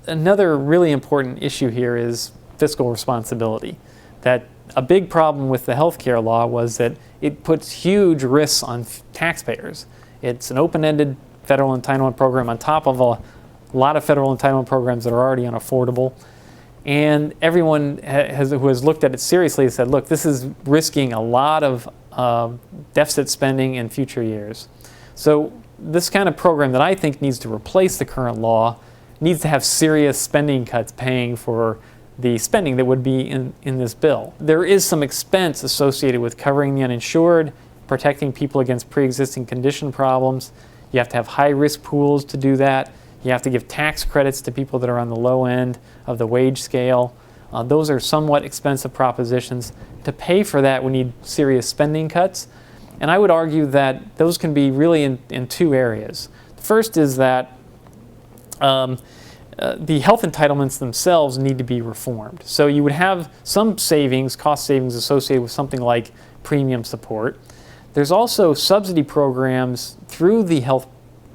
another really important issue here is fiscal responsibility. That a big problem with the healthcare law was that it puts huge risks on taxpayers. It's an open-ended federal entitlement program on top of a lot of federal entitlement programs that are already unaffordable. And everyone who has looked at it seriously has said, look, this is risking a lot of deficit spending in future years. So this kind of program that I think needs to replace the current law needs to have serious spending cuts paying for the spending that would be in this bill. There is some expense associated with covering the uninsured, protecting people against pre-existing condition problems. You have to have high-risk pools to do that. You have to give tax credits to people that are on the low end of the wage scale. Those are somewhat expensive propositions. To pay for that, we need serious spending cuts. And I would argue that those can be really in two areas. The first is that the health entitlements themselves need to be reformed. So you would have some savings, cost savings associated with something like premium support. There's also subsidy programs through the health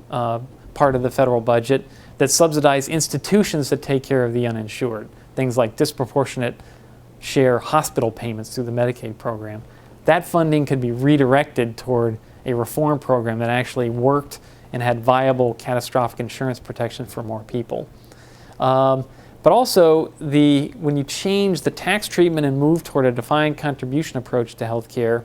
part of the federal budget that subsidize institutions that take care of the uninsured. Things like disproportionate share hospital payments through the Medicaid program. That funding could be redirected toward a reform program that actually worked and had viable catastrophic insurance protection for more people. But also, when you change the tax treatment and move toward a defined contribution approach to health care,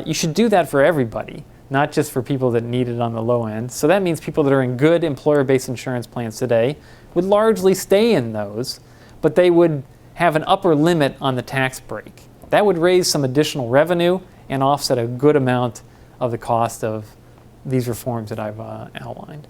you should do that for everybody, not just for people that need it on the low end. So that means people that are in good employer-based insurance plans today would largely stay in those, but they would have an upper limit on the tax break. That would raise some additional revenue and offset a good amount of the cost of these reforms that I've outlined.